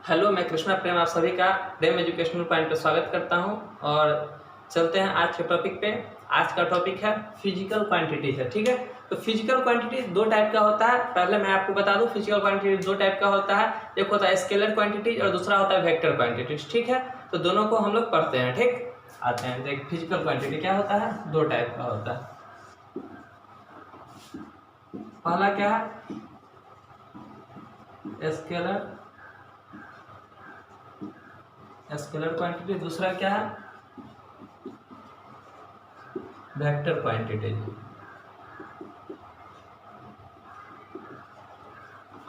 Hello, मैं कृष्णा प्रेम आप सभी का प्रेम एजुकेशनल पॉइंट पर स्वागत करता हूं और चलते हैं आज के टॉपिक पे। आज का टॉपिक है फिजिकल क्वांटिटी है। ठीक है, तो फिजिकल क्वांटिटी दो टाइप का होता है। पहले मैं आपको बता दूं, फिजिकल क्वांटिटी दो टाइप का होता है। एक होता है स्केलर क्वांटिटी और दूसरा होता है वेक्टर क्वांटिटी। ठीक है, तो दोनों को हम लोग पढ़ते हैं। ठीक, आते हैं। देख, फिजिकल क्वांटिटी क्या होता है, दो टाइप का होता है। पहला क्या है, स्केलर क्वांटिटी। दूसरा क्या है, वेक्टर क्वांटिटी।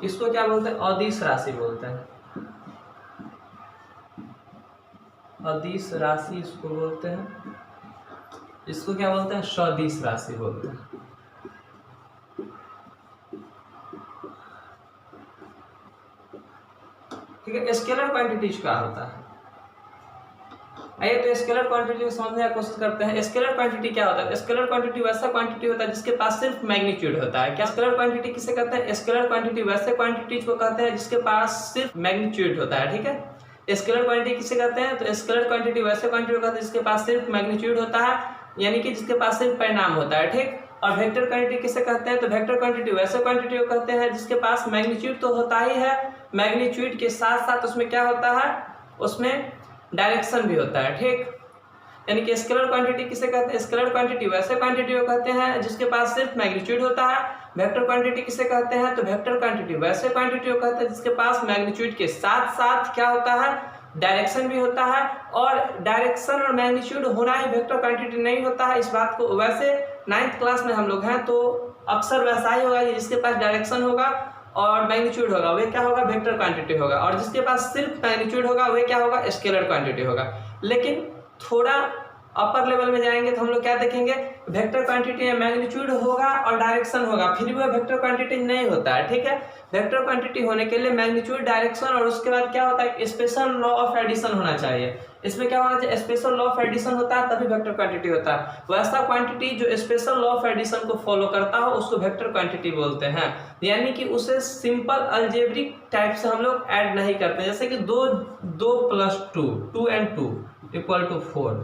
इसको क्या बोलते हैं, अदिश राशि बोलते हैं। अदिश राशि इसको बोलते हैं। इसको क्या बोलते हैं, सदिश राशि बोलते हैं। ठीक है, स्केलर क्वांटिटीज क्या होता है। आइए तो स्केलर क्वांटिटी को समझने की कोशिश करते हैं। स्केलर क्वांटिटी क्या होता है। स्केलर क्वांटिटी वैसा क्वांटिटी होता है जिसके पास सिर्फ मैग्नीट्यूड होता है। क्या स्केलर क्वांटिटी किसे कहते हैं, स्केलर क्वांटिटी वैसे क्वांटिटीज को कहते हैं जिसके पास सिर्फ मैग्नीट्यूड होता है। ठीक है, स्केलर क्वांटिटी किसे कहते हैं, तो स्केलर क्वांटिटी वैसे क्वांटिटी को कहते हैं जिसके पास सिर्फ मैग्नीट्यूड होता है, यानी कि जिसके पास सिर्फ परिणाम होता है। ठीक, और वेक्टर क्वांटिटी किसे कहते हैं, तो वेक्टर क्वांटिटी वैसे क्वांटिटी को कहते हैं जिसके पास मैग्नीट्यूड तो होता ही है, मैग्नीट्यूड के साथ साथ उसमें क्या होता है, उसमें डायरेक्शन भी होता है। ठीक, यानी कि स्केलर क्वांटिटी किसे कहते हैं, स्केलर क्वांटिटी वैसे क्वांटिटी को कहते हैं जिसके पास सिर्फ मैग्नीट्यूड होता है। वेक्टर क्वांटिटी किसे कहते हैं, तो वेक्टर क्वांटिटी वैसे क्वांटिटी को कहते हैं जिसके पास मैग्नीट्यूड के साथ साथ क्या होता है, डायरेक्शन भी होता है। और डायरेक्शन और मैग्नीट्यूड होना ही वेक्टर क्वांटिटी नहीं होता है। इस बात को वैसे 9th क्लास में हम लोग हैं तो अक्सर वैसा ही होगा, जिसके पास डायरेक्शन होगा और मैग्नीट्यूड होगा वह क्या होगा, वेक्टर क्वांटिटी होगा, और जिसके पास सिर्फ मैग्नीट्यूड होगा वह क्या होगा, स्केलर क्वांटिटी होगा। लेकिन थोड़ा अपर लेवल में जाएंगे तो हम लोग क्या देखेंगे, वेक्टर क्वांटिटी में मैग्नीट्यूड होगा और डायरेक्शन होगा, फिर भी वह वेक्टर क्वांटिटी नहीं होता है। ठीक है, वेक्टर क्वांटिटी होने के लिए मैग्नीट्यूड, डायरेक्शन और उसके बाद क्या होता है, स्पेशल लॉ ऑफ एडिशन होना चाहिए। इसमें क्या होना चाहिए, स्पेशल लॉ ऑफ एडिशन होता है तभी वेक्टर क्वांटिटी होता है। वैसा क्वांटिटी जो स्पेशल लॉ ऑफ एडिशन को फॉलो करता हो उसको वेक्टर क्वांटिटी बोलते हैं, यानी कि उसे सिंपल अलजेब्रिक टाइप से हम लोग ऐड नहीं करते। जैसे कि 2 + 2 2 and 2 = 4।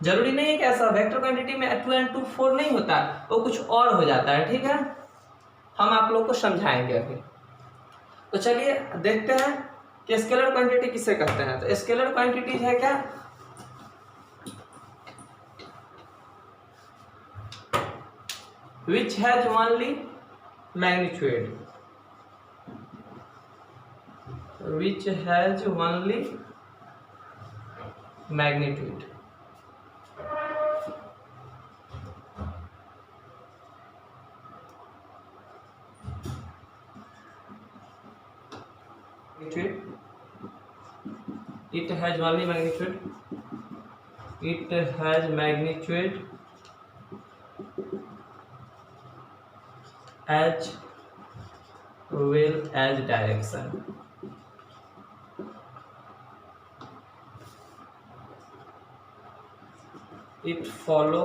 जरूरी नहीं है कि ऐसा वेक्टर क्वांटिटी में 2 and 2 4 नहीं होता, वो कुछ और हो जाता है। ठीक है, हम आप लोग को समझाएंगे अभी। तो चलिए देखते हैं कि स्केलर क्वांटिटी किसे कहते हैं। तो स्केलर क्वांटिटी है क्या, which has only magnitude, which has only magnitude। It has only magnitude, it has magnitude as well as direction। It follow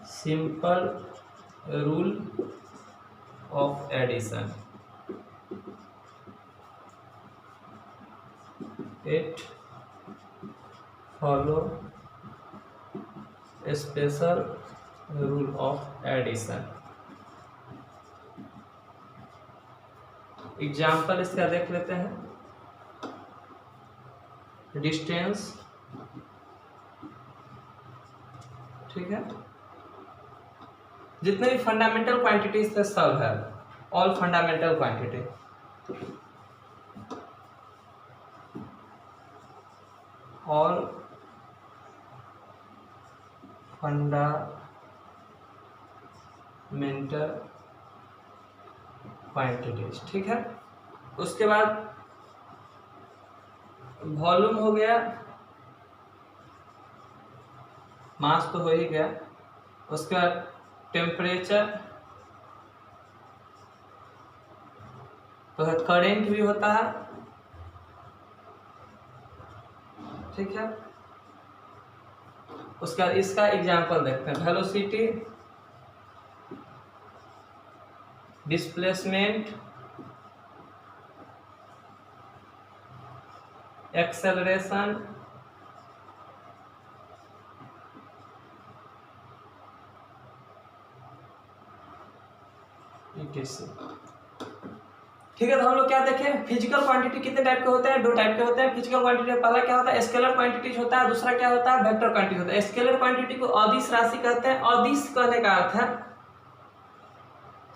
simple rule of addition। It follow a special rule of addition। Example इसका देख लेते हैं। Distance, ठीक है, जितने भी fundamental quantities थे सब है, all fundamental quantity. All fundamental quantities. ठीक है, उसके बाद वॉल्यूम हो गया, मास तो हो ही गया। उसके बाद टेम्परेचर, तो है करेंट भी होता है। ठीक है, उसका इसका एग्जांपल देखते हैं। वेलोसिटी, डिस्प्लेसमेंट, एक्सेलरेशन ठीक है। तो हम लोग क्या देखें, फिजिकल क्वांटिटी कितने टाइप के होते हैं, 2 टाइप के होते हैं फिजिकल क्वांटिटी। पहला क्या होता है, स्केलर क्वांटिटीज होता है, दूसरा क्या होता है, वेक्टर क्वांटिटी होता है। स्केलर क्वांटिटी को अदिश राशि कहते हैं। अदिश कहने का अर्थ है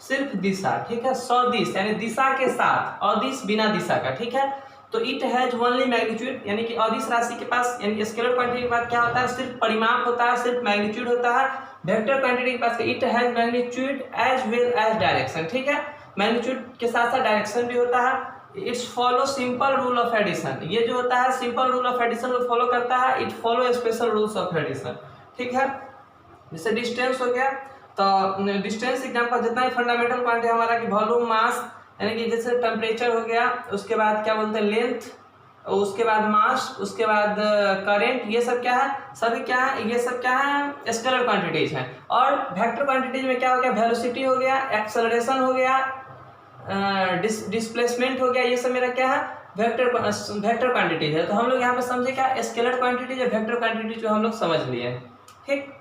सिर्फ दिशा, ठीक है, सदिश यानी दिशा के साथ, अदिश बिना दिशा का, ठीक है। तो इट हैज ओनली मैग्नीट्यूड, यानी कि अदिश राशि के पास, यानी स्केलर क्वांटिटी के पास क्या होता है, सिर्फ परिमाप होता है, सिर्फ मैग्नीट्यूड होता है। वेक्टर क्वांटिटी के पास it has magnitude as well as direction, ठीक है, मैग्नीट्यूड के साथ साथ डायरेक्शन भी होता है। It's follow simple rule of addition, ये जो होता है सिंपल रूल ऑफ एडिशन को फॉलो करता है। It follow special rules of addition, ठीक है। जैसे डिस्टेंस हो गया, तो डिस्टेंस एग्जाम्पल जितना ही फंडामेंटल क्वांटिटी हमारा कि वॉल्यूम, मास, यानी कि जैसे टेम्परेचर हो गया, उसके बाद क्या बोलते हैं लेंथ, उसके बाद मास, उसके बाद करंट, ये सब क्या है, सभी क्या है, ये सब क्या है, स्केलर क्वांटिटीज हैं। और वेक्टर क्वांटिटीज में क्या हो गया, वेलोसिटी हो गया, एक्सेलरेशन हो गया, डिस्प्लेसमेंट हो गया, ये सब मेरा क्या है, वेक्टर क्वांटिटीज है। तो हम लोग यहाँ पे समझे क्या, स्केलर क्वांटिटीज या वेक्टर क्वांटिटीज जो हम लोग समझ लिए, ठीक।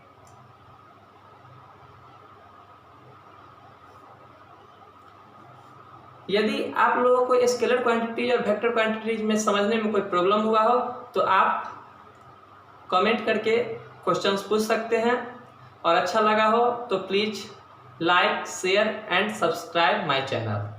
यदि आप लोगों को स्केलर क्वांटिटीज और वेक्टर क्वांटिटीज में समझने में कोई प्रॉब्लम हुआ हो तो आप कमेंट करके क्वेश्चंस पूछ सकते हैं, और अच्छा लगा हो तो please like, share and subscribe my channel.